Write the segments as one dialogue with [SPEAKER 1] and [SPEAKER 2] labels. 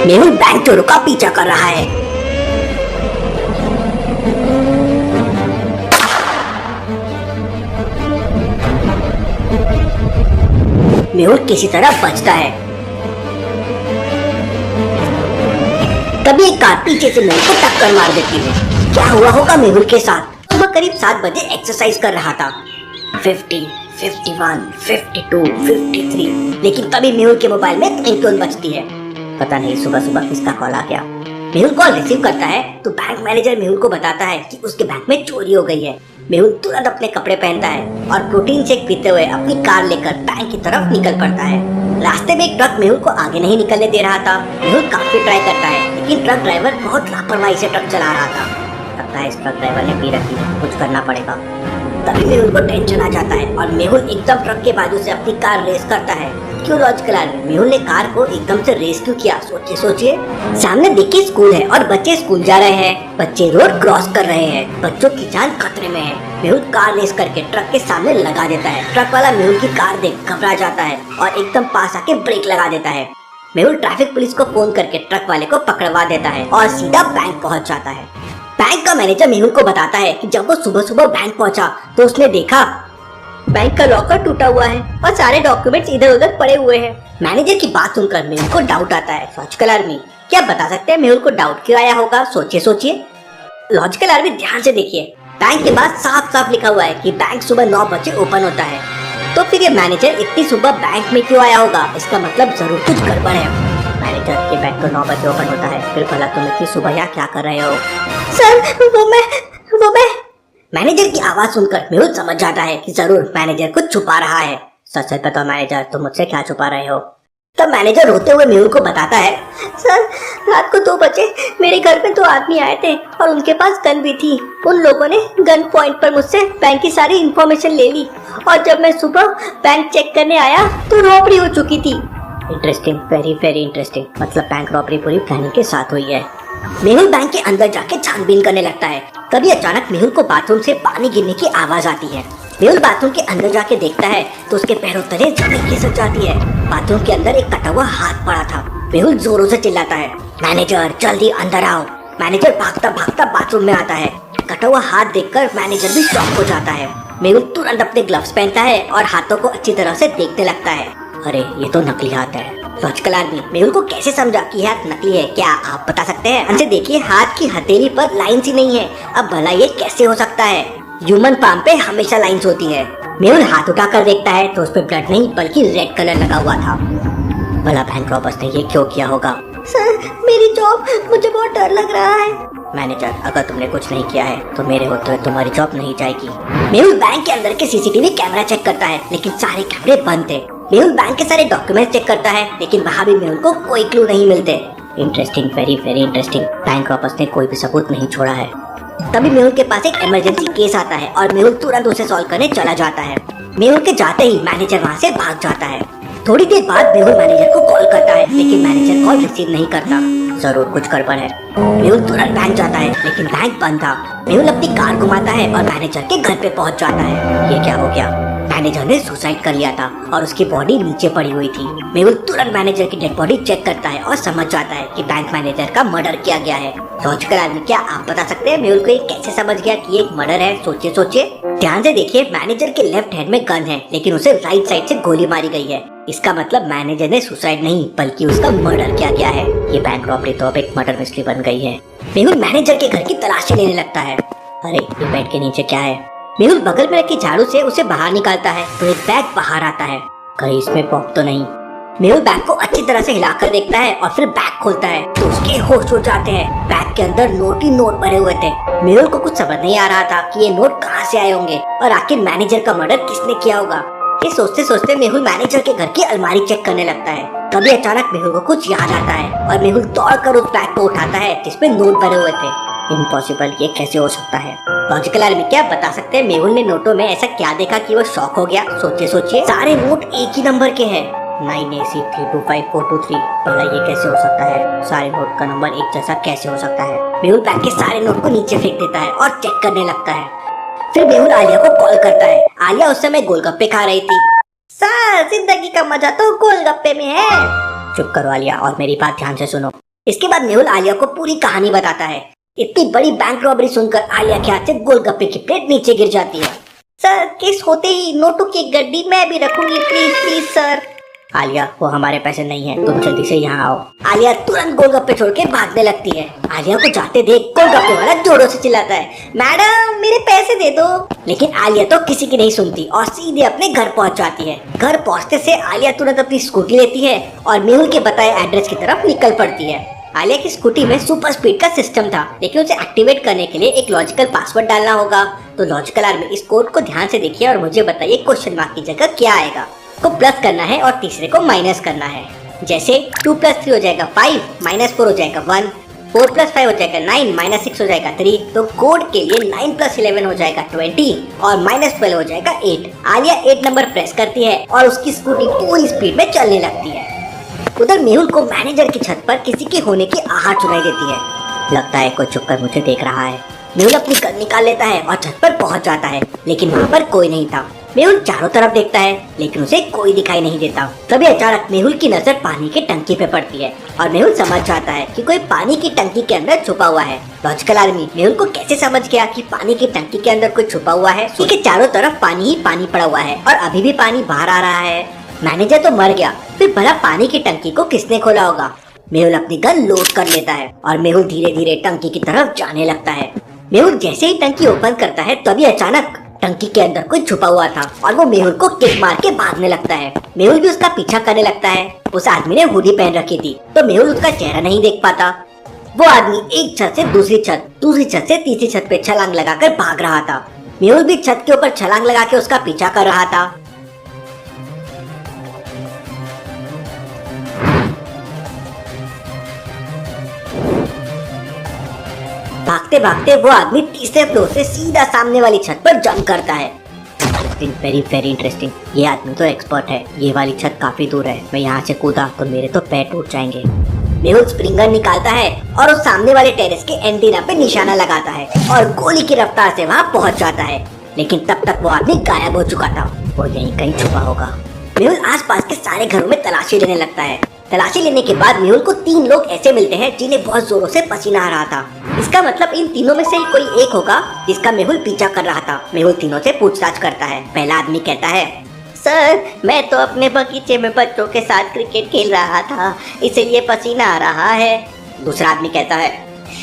[SPEAKER 1] Mehul bank चोरों का पीछा कर रहा है। मेहुल किसी तरह बचता है। तभी एक कार पीछे से मेहुल को टक्कर मार देती है। क्या हुआ होगा मेहुल के साथ? सुबह करीब 7 बजे एक्सरसाइज कर रहा था। 50, 51, 52, 53, लेकिन तभी मेहुल के मोबाइल में रिंगटोन बजती है। पता नहीं सुबह सुबह किसका कॉल आ गया। मेहुल कॉल रिसीव करता है तो बैंक मैनेजर मेहुल को बताता है कि उसके बैंक में चोरी हो गई है। मेहुल तुरंत अपने कपड़े पहनता है और प्रोटीन शेक पीते हुए अपनी कार लेकर बैंक की तरफ निकल पड़ता है। रास्ते में एक ट्रक मेहुल को आगे नहीं निकलने दे रहा था। मेहुल काफी ट्राई करता है, लेकिन ट्रक ड्राइवर बहुत लापरवाही से ट्रक चला रहा था। लगता है इस ट्रक ड्राइवर ने पी रखी है, कुछ करना पड़ेगा। तभी मेहुल को टेंशन आ जाता है और मेहुल एकदम ट्रक के बाजू से अपनी कार रेस करता है। क्यों लॉजिकल आदमी, मेहुल ने कार को एकदम से रेस क्यों किया? सोचिए। सामने देखिए स्कूल है और बच्चे स्कूल जा रहे हैं। बच्चे रोड क्रॉस कर रहे हैं। बच्चों की जान खतरे में है। मेहुल कार रेस करके ट्रक के सामने लगा देता है। ट्रक वाला मेहुल की कार देख घबरा जाता है और एकदम पास आके ब्रेक लगा देता है। मेहुल ट्रैफिक पुलिस को फोन करके ट्रक वाले को पकड़वा देता है और सीधा बैंक पहुँच जाता है। बैंक का मैनेजर मेहुल को बताता है कि जब वो सुबह सुबह बैंक पहुंचा तो उसने देखा बैंक का लॉकर टूटा हुआ है और सारे डॉक्यूमेंट्स इधर उधर पड़े हुए हैं। मैनेजर की बात सुनकर मेहुल को डाउट आता है। लॉजिकल आदमी, क्या बता सकते हैं मेहुल को डाउट क्यों आया होगा? सोचिए। लॉजिकल आदमी ध्यान से देखिए, बैंक के बाद साफ साफ लिखा हुआ है कि बैंक सुबह 9 बजे ओपन होता है। तो फिर ये मैनेजर इतनी सुबह बैंक में क्यों आया होगा? इसका मतलब जरूर कुछ गड़बड़ है। मैनेजर के बैंक तो 9 बजे ओपन होता है, फिर भला तुम इतनी सुबह यहाँ क्या कर रहे हो? सर वो मैं मैनेजर की आवाज सुनकर मेहुल समझ जाता है कि जरूर मैनेजर कुछ छुपा रहा है। सच सच बताओ मैनेजर, तुम मुझसे क्या छुपा रहे हो? तब मैनेजर रोते हुए मेहुल को बताता है, सर रात को 2 बजे मेरे घर पे 2 आदमी आए थे और उनके पास गन भी थी। उन लोगों ने गन पॉइंट पर मुझसे बैंक की सारी इंफॉर्मेशन ले ली और जब मैं सुबह बैंक चेक करने आया तो रॉबरी हो चुकी थी। Interesting, very interesting. मतलब बैंक रॉबरी पूरी प्लानिंग के साथ हुई है। मेहुल बैंक के अंदर जाके छानबीन करने लगता है। तभी अचानक मेहुल को बाथरूम से पानी गिरने की आवाज आती है। मेहुल बाथरूम के अंदर जाके देखता है तो उसके पैरों तले जमीन खिसक जाती है। बाथरूम के अंदर एक कटा हुआ हाथ पड़ा था। मेहुल जोरों से चिल्लाता है, मैनेजर जल्दी अंदर आओ। मैनेजर भागता भागता बाथरूम में आता है। कटा हुआ हाथ देखकर मैनेजर भी शॉक हो जाता है। मेहुल तुरंत अपने ग्लव्स पहनता है और हाथों को अच्छी तरह से देखने लगता है। अरे ये तो नकली हाथ है। लॉजिकल आदमी, मेहुल को कैसे समझा कि हाथ नकली है? क्या आप बता सकते हैं? अंदर देखिए, हाथ की हथेली पर लाइंस ही नहीं है। अब भला ये कैसे हो सकता है? ह्यूमन पाम पे हमेशा लाइंस होती है। मेहुल हाथ उठाकर देखता है तो उस पे ब्लड नहीं बल्कि रेड कलर लगा हुआ था। भला बैंक रॉबर्स ने ये क्यों किया होगा? सर मेरी जॉब, मुझे बहुत डर लग रहा है। मैनेजर, अगर तुमने कुछ नहीं किया है तो मेरे होते हुए तुम्हारी जॉब नहीं जाएगी। मेहुल बैंक के अंदर के सीसीटीवी कैमरा चेक करता है, लेकिन सारे कैमरे बंद थे। मेहुल बैंक के सारे डॉक्यूमेंट चेक करता है, लेकिन वहाँ भी मेहुल को कोई क्लू नहीं मिलते। Interesting, very interesting. Bank robbers ने कोई भी सबूत नहीं छोड़ा है। तभी मेहुल के पास एक इमरजेंसी केस आता है और मेहुल तुरंत उसे सॉल्व करने चला जाता है। मेहुल के जाते ही मैनेजर वहाँ से भाग जाता है। थोड़ी देर बाद मेहुल मैनेजर को कॉल करता है, लेकिन मैनेजर कॉल रिसीव नहीं करता। जरूर कुछ गड़बड़ है। मेहुल तुरंत बैंक जाता है, लेकिन बैंक बंद था। मेहुल अपनी कार घुमाता है और मैनेजर के घर पे पहुंच जाता है। ये क्या हो गया? मैनेजर ने सुसाइड कर लिया था और उसकी बॉडी नीचे पड़ी हुई थी। मेहुल तुरंत मैनेजर की डेड बॉडी चेक करता है और समझ जाता है कि बैंक मैनेजर का मर्डर किया गया है। लॉजिकल आदमी, क्या आप बता सकते हैं मेहुल को ये कैसे समझ गया कि ये एक मर्डर है? सोचिए। ध्यान से देखिए, मैनेजर के लेफ्ट हैंड में गन है, लेकिन उसे राइट साइड से गोली मारी गई है। इसका मतलब मैनेजर ने सुसाइड नहीं बल्कि उसका मर्डर किया गया है। ये बैंक रॉबरी तो अब एक मर्डर मिस्ट्री बन गई है। मेहुल मैनेजर के घर की तलाशी लेने लगता है। अरे ये बेड के नीचे क्या है? मेहुल बगल में रखी झाड़ू से उसे बाहर निकालता है तो एक बैग बाहर आता है। कहीं इसमें पॉप तो नहीं? मेहुल बैग को अच्छी तरह से हिलाकर देखता है और फिर बैग खोलता है तो उसके होश उड़ जाते हैं। बैग के अंदर नोट ही नोट भरे हुए थे। मेहुल को कुछ समझ नहीं आ रहा था कि ये नोट कहाँ से आए होंगे और आखिर मैनेजर का मर्डर किसने किया होगा। ये सोचते सोचते मेहुल मैनेजर के घर की अलमारी चेक करने लगता है। तभी अचानक मेहुल को कुछ याद आता है और मेहुल दौड़कर उस बैग को उठाता है जिसमें नोट भरे हुए थे। इम्पॉसिबल, ये कैसे हो सकता है? लॉजिकल आदमी, क्या बता सकते हैं मेहुल ने नोटों में ऐसा क्या देखा कि वो शॉक हो गया? सोचिए। सारे नोट एक ही नंबर के हैं, 9AC3254223। भला ये कैसे हो सकता है? सारे नोट का नंबर एक जैसा कैसे हो सकता है? मेहुल बैंक के सारे नोट को नीचे फेंक देता है और चेक करने लगता है। फिर मेहुल आलिया को कॉल करता है। आलिया उस समय गोलगप्पे खा रही थी। सर जिंदगी का मजा तो गोलगप्पे में है। चुप करो आलिया और मेरी बात ध्यान से सुनो। इसके बाद मेहुल आलिया को पूरी कहानी बताता है। इतनी बड़ी बैंक रॉबरी सुनकर आलिया के हाथ से गोलगप्पे की प्लेट नीचे गिर जाती है। सर, केस होते ही नोटों की एक गड्डी मैं भी रखूंगी, प्लीज प्लीज सर। आलिया, वो हमारे पैसे नहीं है, तुम जल्दी से यहाँ आओ। आलिया तुरंत गोलगप्पे छोड़ के भागने लगती है। आलिया को जाते देख गोलगप्पे वाला जोरों से चिल्लाता है, मैडम मेरे पैसे दे दो। लेकिन आलिया तो किसी की नहीं सुनती और सीधे अपने घर पहुँच जाती है। घर पहुँचते से आलिया तुरंत अपनी स्कूटी लेती है और मेहुल के बताए एड्रेस की तरफ निकल पड़ती है। आलिया की स्कूटी में सुपर स्पीड का सिस्टम था, लेकिन उसे एक्टिवेट करने के लिए एक लॉजिकल पासवर्ड डालना होगा। तो लॉजिकल आर्मी, इस कोड को ध्यान से देखिए और मुझे बताइए क्वेश्चन मार्क की जगह क्या आएगा। को प्लस करना है और तीसरे को माइनस करना है। जैसे 2 + 3 हो जाएगा 5, -4 हो जाएगा 1, 4 + 5 हो जाएगा 9, -6 हो जाएगा 3। तो कोड के लिए 9 + 11 हो जाएगा 20 और -12 हो जाएगा 8। आलिया 8 नंबर प्रेस करती है और उसकी स्कूटी पूरी स्पीड में चलने लगती है। उधर मेहुल को मैनेजर की छत पर किसी के होने की आहट सुनाई देती है। लगता है कोई छुपकर मुझे देख रहा है। मेहुल अपनी गन निकाल लेता है और छत पर पहुंच जाता है, लेकिन वहाँ पर कोई नहीं था। मेहुल चारों तरफ देखता है, लेकिन उसे कोई दिखाई नहीं देता। तभी अचानक मेहुल की नजर पानी की टंकी पे पड़ती है और मेहुल समझ जाता है कि कोई पानी की टंकी के अंदर छुपा हुआ है। लॉजिकल आर्मी, मेहुल को कैसे समझ गया कि पानी की टंकी के अंदर कोई छुपा हुआ है? क्योंकि चारों तरफ पानी ही पानी पड़ा हुआ है और अभी भी पानी बाहर आ रहा है। मैनेजर तो मर गया, फिर भला पानी की टंकी को किसने खोला होगा? मेहुल अपनी गन लोड कर लेता है और मेहुल धीरे धीरे टंकी की तरफ जाने लगता है। मेहुल जैसे ही टंकी ओपन करता है तभी अचानक टंकी के अंदर कोई छुपा हुआ था और वो मेहुल को किक मार के भागने लगता है। मेहुल भी उसका पीछा करने लगता है। उस आदमी ने हुडी पहन रखी थी तो मेहुल उसका चेहरा नहीं देख पाता। वो आदमी एक छत से दूसरी छत से तीसरी छत पे छलांग लगाकर भाग रहा था। मेहुल भी छत के ऊपर छलांग लगा के उसका पीछा कर रहा था। भागते भागते वो आदमी तीसरे फ्लोर से सीधा सामने वाली छत पर जंप करता है। Very interesting. ये आदमी तो एक्सपर्ट है। ये वाली छत काफी दूर है, मैं यहाँ से कूदा तो मेरे तो पैर टूट जाएंगे। मेहुल स्प्रिंगर निकालता है और उस सामने वाले टेरेस के एंटीना पे निशाना लगाता है और गोली की रफ्तार से वहाँ पहुँच जाता है। लेकिन तब तक वो आदमी गायब हो चुका था। वो यहीं कहीं छुपा होगा। मेहुल आसपास के सारे घरों में तलाशी लेने लगता है। तलाशी लेने के बाद मेहुल को 3 लोग ऐसे मिलते हैं जिन्हें बहुत जोरों से पसीना आ रहा था। इसका मतलब इन तीनों में से ही कोई एक होगा जिसका मेहुल पीछा कर रहा था। मेहुल तीनों से पूछताछ करता है। पहला आदमी कहता है, सर मैं तो अपने बगीचे में बच्चों के साथ क्रिकेट खेल रहा था, इसीलिए पसीना आ रहा है। दूसरा आदमी कहता है,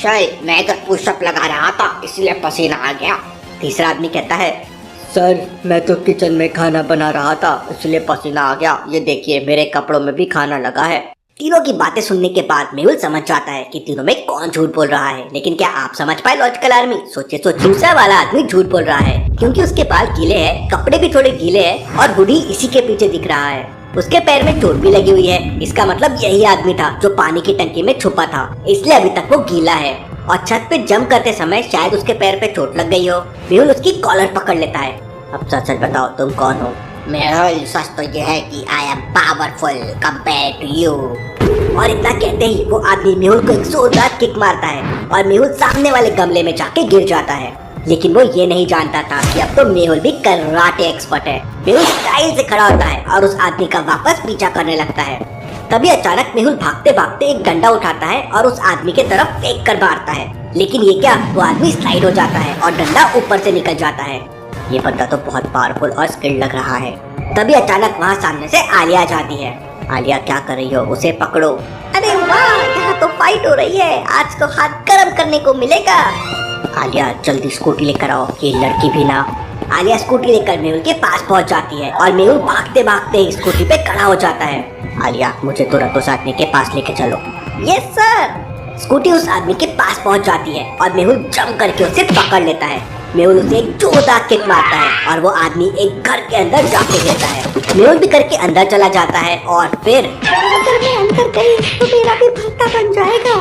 [SPEAKER 1] शायद मैं तो पुशअप लगा रहा था इसलिए पसीना आ गया। तीसरा आदमी कहता है, सर मैं तो किचन में खाना बना रहा था इसलिए पसीना आ गया, ये देखिए मेरे कपड़ों में भी खाना लगा है। तीनों की बातें सुनने के बाद मेहुल समझ जाता है कि तीनों में कौन झूठ बोल रहा है। लेकिन क्या आप समझ पाए लॉजिकल आर्मी? सोचिए दूसरा वाला आदमी झूठ बोल रहा है क्योंकि उसके बाल गीले हैं, कपड़े भी थोड़े गीले हैं और हुडी इसी के पीछे दिख रहा है। उसके पैर में चोट भी लगी हुई है। इसका मतलब यही आदमी था जो पानी की टंकी में छुपा था, इसलिए अभी तक वो गीला है और छत पे जंप करते समय शायद उसके पैर पे चोट लग गई हो। मेहुल उसकी कॉलर पकड़ लेता है। अब सच बताओ तुम कौन हो? मेहुल, सच तो ये है कि I am powerful compare to you. और इतना कहते ही वो आदमी मेहुल को एक जोरदार किक मारता है और मेहुल सामने वाले गमले में जाके गिर जाता है। लेकिन वो ये नहीं जानता था कि अब तो मेहुल भी कराटे एक्सपर्ट है। मेहुल स्टाइल से खड़ा होता है और उस आदमी का वापस पीछा करने लगता है। तभी अचानक मेहुल भागते भागते एक डंडा उठाता है और उस आदमी के तरफ फेंक कर मारता है। लेकिन ये क्या, वो आदमी स्लाइड हो जाता है और डंडा ऊपर से निकल जाता है। ये बंदा तो बहुत पावरफुल और स्किल्ड लग रहा है। तभी अचानक वहाँ सामने से आलिया जाती है। आलिया क्या कर रही हो? उसे पकड़ो। अरे वाह, यहाँ तो फाइट हो रही है, आज तो हाथ गर्म करने को मिलेगा। आलिया जल्दी स्कूटी लेकर आओ, ये लड़की भी ना। आलिया स्कूटी लेकर मेहुल के पास पहुँच जाती है और मेहुल भागते भागते स्कूटी पे खड़ा हो जाता है। आलिया मुझे तुरंत उस आदमी के पास लेके चलो। Yes sir. स्कूटी उस आदमी के पास पहुँच जाती है और मेहुल जंप करके उसे पकड़ लेता है। मेहुल उसे एक जोरदार किक मारता है और वो आदमी एक घर के अंदर जाके गिरता है। मेहुल भी घर के अंदर चला जाता है और फिर अगर मैं अंदर गई तो मेरा भी भत्ता बन जाएगा।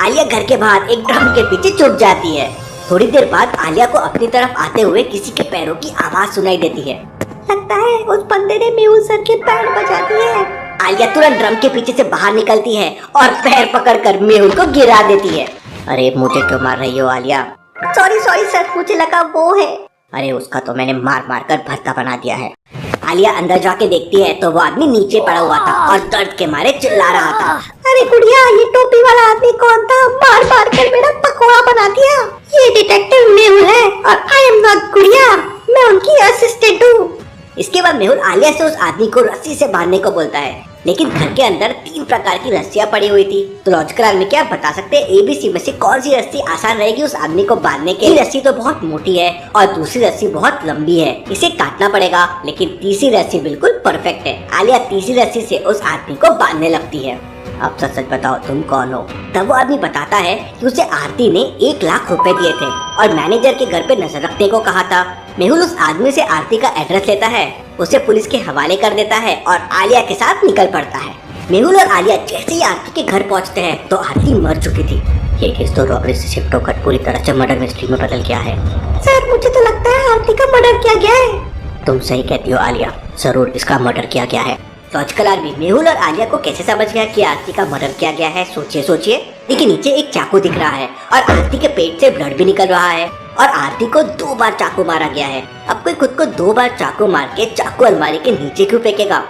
[SPEAKER 1] आलिया घर के बाहर एक ड्रम के पीछे छुप जाती है। थोड़ी देर बाद आलिया को अपनी तरफ आते हुए किसी के पैरों की आवाज सुनाई देती है। लगता है उस बंदे ने मेहुल सर के पैर बजा दिए हैं। आलिया तुरंत ड्रम के पीछे से बाहर निकलती है और पैर पकड़कर मेहुल को गिरा देती है। अरे मुझे क्यों मार रही हो आलिया? सॉरी सर, मुझे लगा वो है। अरे उसका तो मैंने मार मार कर भर्ता बना दिया है। आलिया अंदर जाके देखती है तो वो आदमी नीचे पड़ा हुआ था और दर्द के मारे चिल्ला रहा था। अरे गुड़िया, ये टोपी वाला आदमी आलिया से उस आदमी को रस्सी से बांधने को बोलता है, लेकिन घर के अंदर 3 प्रकार की रस्सियां पड़ी हुई थी। तो लॉजिकल आदमी क्या बता सकते हैं ABC में से कौन सी रस्सी आसान रहेगी उस आदमी को बांधने के? रस्सी तो बहुत मोटी है और दूसरी रस्सी बहुत लंबी है, इसे काटना पड़ेगा। लेकिन तीसरी रस्सी बिल्कुल परफेक्ट है। आलिया तीसरी रस्सी से उस आदमी को बांधने लगती है। अब सच सच बताओ तुम कौन हो? तब वो आदमी बताता है कि उसे आरती ने 1 लाख रुपए दिए थे और मैनेजर के घर पे नजर रखने को कहा था। मेहुल उस आदमी से आरती का एड्रेस लेता है, उसे पुलिस के हवाले कर देता है और आलिया के साथ निकल पड़ता है। मेहुल और आलिया जैसे ही आरती के घर पहुंचते हैं तो आरती मर चुकी थी। ये केस तो रॉबरी से शिफ्ट होकर पूरी तरह से मर्डर मिस्ट्री में बदल गया है। सर मुझे तो लगता है आरती का मर्डर किया गया है। तुम सही कहती हो आलिया, जरूर इसका मर्डर किया गया है। लॉजिकल आदमी मेहुल और आलिया को कैसे समझ गया कि आरती का मर्डर किया गया है? सोचिए। लेकिन नीचे एक चाकू दिख रहा है और आरती के पेट से ब्लड भी निकल रहा है और आरती को 2 बार चाकू मारा गया है। अब कोई खुद को 2 बार चाकू मार के चाकू अलमारी के नीचे क्यों फेंकेगा?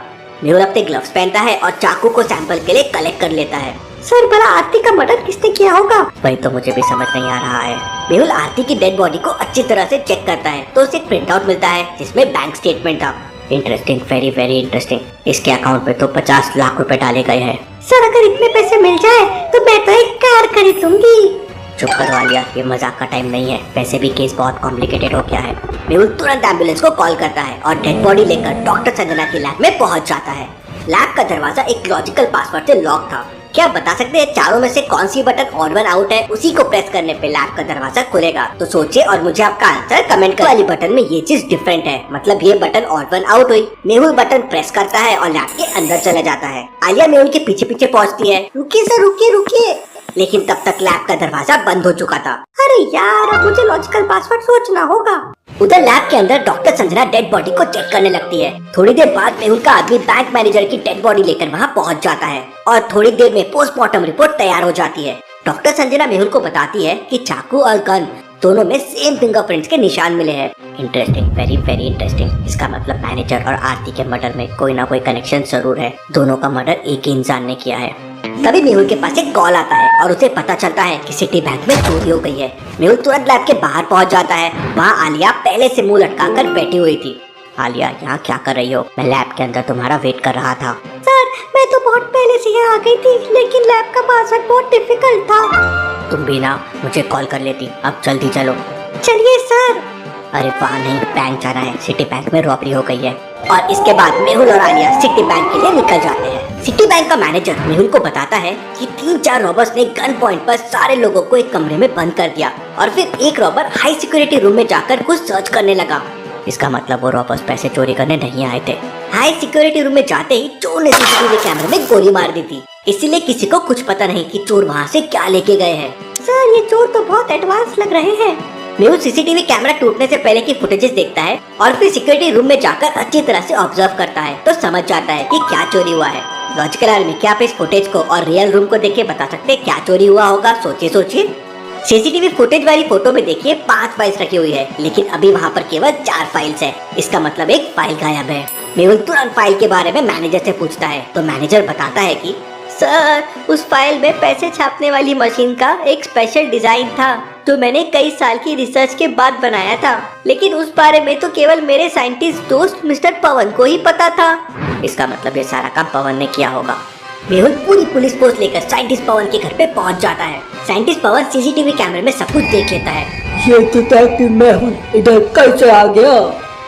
[SPEAKER 1] मेहुल अपने ग्लव्स पहनता है और चाकू को सैंपल के लिए कलेक्ट कर लेता है। सर भला आरती का मर्डर किसने किया होगा? वही तो मुझे भी समझ नहीं आ रहा है। मेहुल आरती की डेड बॉडी को अच्छी तरह से चेक करता है तो उसे एक प्रिंट आउट मिलता है जिसमें बैंक स्टेटमेंट था। Interesting, very interesting. इसके अकाउंट पे तो 50 लाख रुपए डाले गए हैं। सर अगर इतने पैसे मिल जाए तो मैं तो एक कार खरीदूंगी। चुप करो आलिया, ये मजाक का टाइम नहीं है। वैसे भी केस बहुत कॉम्प्लिकेटेड हो गया है। मेहुल तुरंत एम्बुलेंस को कॉल करता है और डेड बॉडी लेकर डॉक्टर संजना की लैब में पहुंच जाता है। लैब का दरवाजा एक लॉजिकल पासवर्ड से लॉक था। क्या बता सकते हैं चारों में से कौन सी बटन ऑड वन आउट है? उसी को प्रेस करने पे लैब का दरवाजा खुलेगा। तो सोचिए और मुझे आपका आंसर कमेंट कर। वाली बटन में ये चीज डिफरेंट है, मतलब ये बटन ऑड वन आउट हुई। मेहुल बटन प्रेस करता है और लैब के अंदर चला जाता है। आलिया मेहुल के पीछे पीछे पहुंचती है। रुकिए सर, रुकिए। लेकिन तब तक लैब का दरवाजा बंद हो चुका था। अरे यार, अब मुझे लॉजिकल पासवर्ड सोचना होगा। उधर लैब के अंदर डॉक्टर संजना डेड बॉडी को चेक करने लगती है। थोड़ी देर बाद मेहुल का आदमी बैंक मैनेजर की डेड बॉडी लेकर वहां पहुंच जाता है और थोड़ी देर में पोस्टमार्टम रिपोर्ट तैयार हो जाती है। डॉक्टर संजना मेहुल को बताती है कि चाकू और गन दोनों में सेम फिंगरप्रिंट्स के निशान मिले हैं। Interesting, very interesting. इसका मतलब मैनेजर और आरती के मर्डर में कोई ना कोई कनेक्शन जरूर है। दोनों का मर्डर एक ही इंसान ने किया है। तभी मेहुल के पास एक कॉल आता है और उसे पता चलता है कि सिटी बैंक में चोरी हो गई है। मेहुल तुरंत लैब के बाहर पहुंच जाता है। वहाँ आलिया पहले से मुंह लटकाकर बैठी हुई थी। आलिया, यहाँ क्या कर रही हो? मैं लैब के अंदर तुम्हारा वेट कर रहा था। सर मैं तो बहुत पहले से यहाँ आ गई थी, लेकिन लैब का पासवर्ड बहुत डिफिकल्ट था। तुम भी ना मुझे कॉल कर लेती। अब जल्दी चलो। चलिए सर। अरे वाह, नहीं, बैंक जाना है। सिटी बैंक में रॉबरी हो गई है। और इसके बाद मेहुल और आलिया सिटी बैंक के लिए निकल जाते हैं। सिटी बैंक का मैनेजर मेहुल को बताता है कि 3-4 रॉबर्स ने गन पॉइंट पर सारे लोगों को एक कमरे में बंद कर दिया और फिर एक रॉबर हाई सिक्योरिटी रूम में जाकर कुछ सर्च करने लगा। इसका मतलब वो रॉबर्स पैसे चोरी करने नहीं आए थे। हाई सिक्योरिटी रूम में जाते ही चोर ने सीसीटीवी कैमरे में गोली मार दी थी। इसीलिए किसी को कुछ पता नहीं कि चोर वहाँ से क्या लेके गए हैं। सर ये चोर तो बहुत एडवांस लग रहे हैं। मेहुल सीसीटीवी कैमरा टूटने से पहले की फुटेजेस देखता है और फिर सिक्योरिटी रूम में जाकर अच्छी तरह से ऑब्जर्व करता है तो समझ जाता है कि क्या चोरी हुआ है। लॉजिकल आदमी, क्या आप इस फुटेज को और रियल रूम को देख के बता सकते हैं क्या चोरी हुआ होगा? सोचिए। सीसीटीवी फुटेज वाली फोटो में देखिए 5 फाइल्स रखी हुई है, लेकिन अभी वहाँ पर केवल 4 फाइल्स है। इसका मतलब एक फाइल गायब है। मेहुल तुरंत फाइल के बारे में मैनेजर से पूछता है तो मैनेजर बताता है कि सर उस फाइल में पैसे छापने वाली मशीन का एक स्पेशल डिजाइन था जो मैंने कई साल की रिसर्च के बाद बनाया था, लेकिन उस बारे में तो केवल मेरे साइंटिस्ट दोस्त मिस्टर पवन को ही पता था। इसका मतलब ये सारा काम पवन ने किया होगा। मेहुल पूरी पुलिस फोर्स लेकर साइंटिस्ट पवन के घर पे पहुंच जाता है। साइंटिस्ट पवन सीसीटीवी कैमरे में सब कुछ देख लेता है।
[SPEAKER 2] ये डिटेक्टिव मेहुल इधर कैसे आ गया?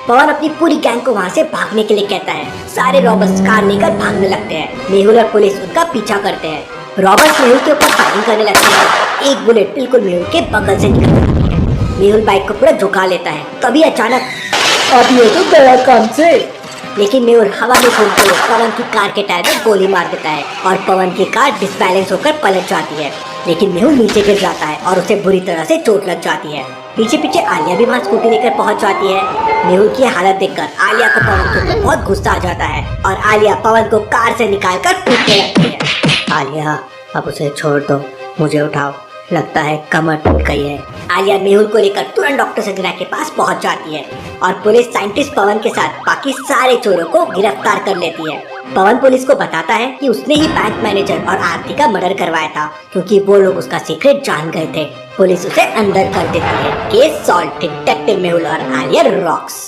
[SPEAKER 1] पवन अपनी पूरी गैंग को वहाँ से भागने के लिए कहता है। सारे रॉबर्स कार लेकर भागने लगते हैं। मेहुल और पुलिस उनका पीछा करते हैं। रॉबर्स मेहुल के ऊपर फायरिंग करने लगते हैं। एक बुलेट बिल्कुल मेहुल के बगल से निकल जाती है। मेहुल बाइक को पूरा झुका लेता है। तभी अचानक
[SPEAKER 2] अब ये तो गया काम से।
[SPEAKER 1] लेकिन मेहुल हवा में घूमते हुए पवन की कार के टायर में गोली मार देता है और पवन की कार डिसबैलेंस होकर पलट जाती है। लेकिन मेहुल नीचे गिर जाता है और उसे बुरी तरह से चोट लग जाती है। पीछे आलिया भी वहाँ स्कूटी लेकर पहुँच जाती है। मेहुल की हालत देखकर आलिया को पवन के ऊपर बहुत गुस्सा आ जाता है और आलिया पवन को कार से निकालकर कूदने लगती है। आलिया, अब उसे छोड़ दो, मुझे उठाओ, लगता है कमर टूट गई है। आलिया मेहुल को लेकर तुरंत डॉक्टर संजना के पास पहुंच जाती है और पुलिस साइंटिस्ट पवन के साथ बाकी सारे चोरों को गिरफ्तार कर लेती है। पवन पुलिस को बताता है कि उसने ही बैंक मैनेजर और आरती का मर्डर करवाया था क्योंकि वो लोग उसका सीक्रेट जान गए थे। पुलिस उसे अंदर कर देती है। Case solve. डिटेक्टिव मेहुल और आलिया रॉक्स।